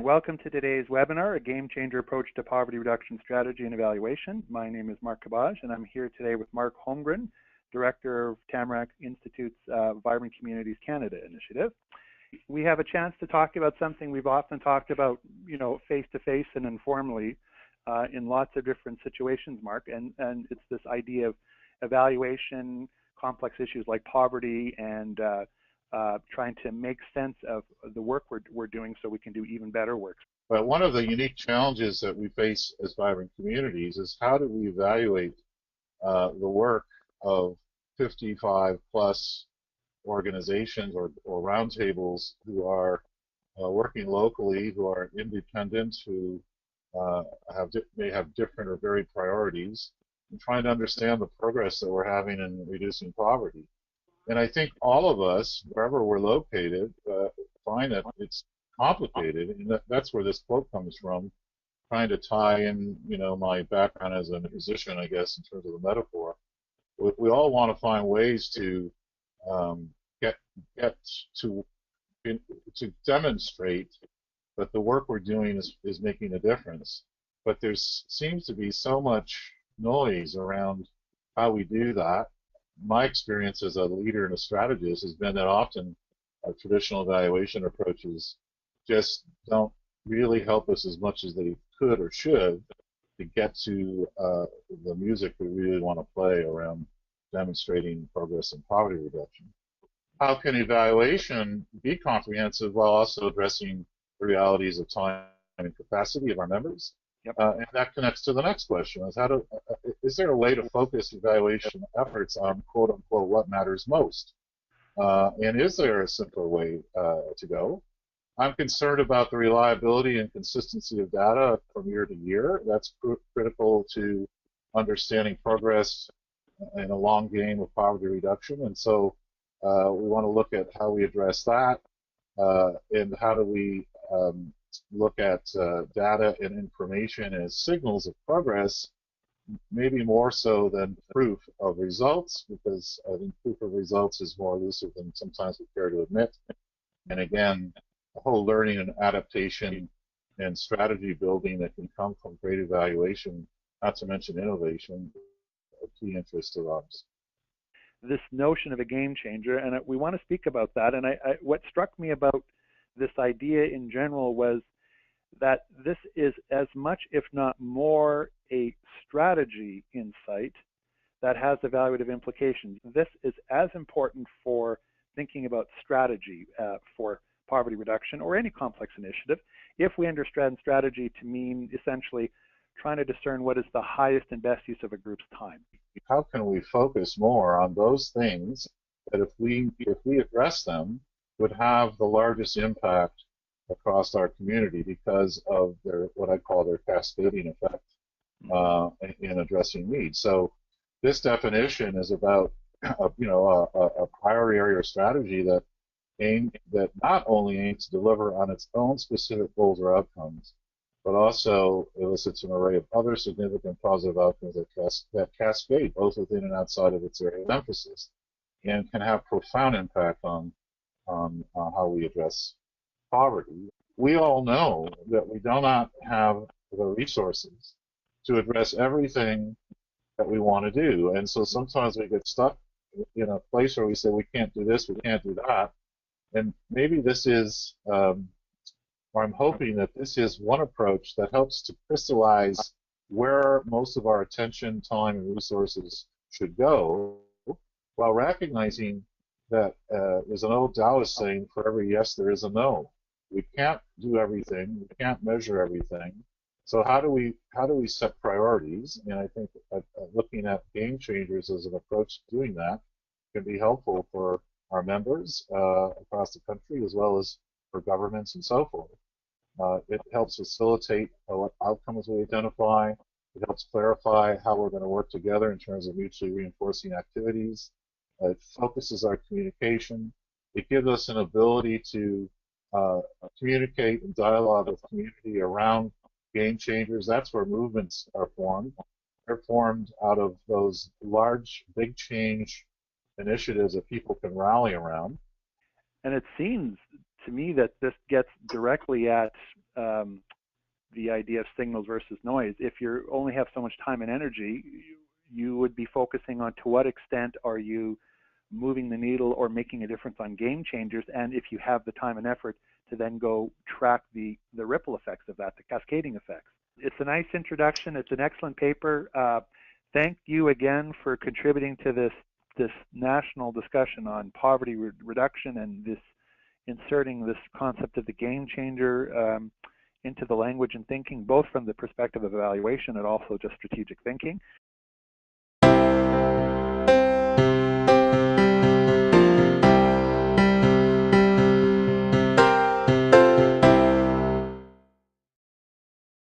welcome to today's webinar, A Game-Changer Approach to Poverty Reduction Strategy and Evaluation. My name is Mark Cabaj, and I'm here today with Mark Holmgren, Director of Tamarack Institute's Vibrant Communities Canada initiative. We have a chance to talk about something we've often talked about, face-to-face and informally in lots of different situations, Mark, and it's this idea of evaluation, complex issues like poverty, and trying to make sense of the work we're doing so we can do even better work. But one of the unique challenges that we face as vibrant communities is how do we evaluate the work of 55 plus organizations or roundtables who are working locally, who are independent, who may have different or varied priorities, and trying to understand the progress that we're having in reducing poverty. And I think all of us, wherever we're located, find that it's complicated, and that's where this quote comes from, trying to tie in, my background as a musician, I guess, in terms of the metaphor. We all want to find ways to get to demonstrate that the work we're doing is making a difference. But there seems to be so much noise around how we do that. My experience as a leader and a strategist has been that often traditional evaluation approaches just don't really help us as much as they could or should to get to the music we really want to play around demonstrating progress in poverty reduction. How can evaluation be comprehensive while also addressing the realities of time and capacity of our members? Yep. And that connects to the next question: is there a way to focus evaluation efforts on "quote unquote" what matters most? And is there a simpler way to go? I'm concerned about the reliability and consistency of data from year to year. That's critical to understanding progress in a long game of poverty reduction. And so we want to look at how we address that and how do we look at data and information as signals of progress, maybe more so than proof of results, because I think proof of results is more elusive than sometimes we care to admit. And again, the whole learning and adaptation and strategy building that can come from great evaluation, not to mention innovation, a key interest of ours. This notion of a game changer, and we want to speak about that. And what struck me about this idea in general was that this is as much, if not more, a strategy insight that has evaluative implications. This is as important for thinking about strategy for poverty reduction or any complex initiative, if we understand strategy to mean essentially trying to discern what is the highest and best use of a group's time. How can we focus more on those things that if we address them would have the largest impact across our community because of what I call their cascading effect in addressing needs. So this definition is about a priority area or strategy that not only aims to deliver on its own specific goals or outcomes, but also elicits an array of other significant positive outcomes that cascade both within and outside of its area of emphasis, and can have profound impact on how we address poverty. We all know that we do not have the resources to address everything that we want to do, and so sometimes we get stuck in a place where we say we can't do this, we can't do that, and maybe this is, or I'm hoping that this is one approach that helps to crystallize where most of our attention, time, and resources should go, while recognizing that there's an old Taoist saying, for every yes, there is a no. We can't do everything. We can't measure everything. So how do we set priorities? And I think looking at game changers as an approach to doing that can be helpful for our members across the country, as well as for governments and so forth. It helps facilitate what outcomes we identify. It helps clarify how we're going to work together in terms of mutually reinforcing activities. It focuses our communication. It gives us an ability to communicate and dialogue with community around game changers. That's where movements are formed. They're formed out of those large, big change initiatives that people can rally around. And it seems to me that this gets directly at the idea of signals versus noise. If you only have so much time and energy, you would be focusing on to what extent are you moving the needle or making a difference on game changers, and if you have the time and effort to then go track the ripple effects of that, the cascading effects. It's a nice introduction. It's an excellent paper. Thank you again for contributing to this national discussion on poverty reduction and this inserting this concept of the game changer into the language and thinking, both from the perspective of evaluation and also just strategic thinking.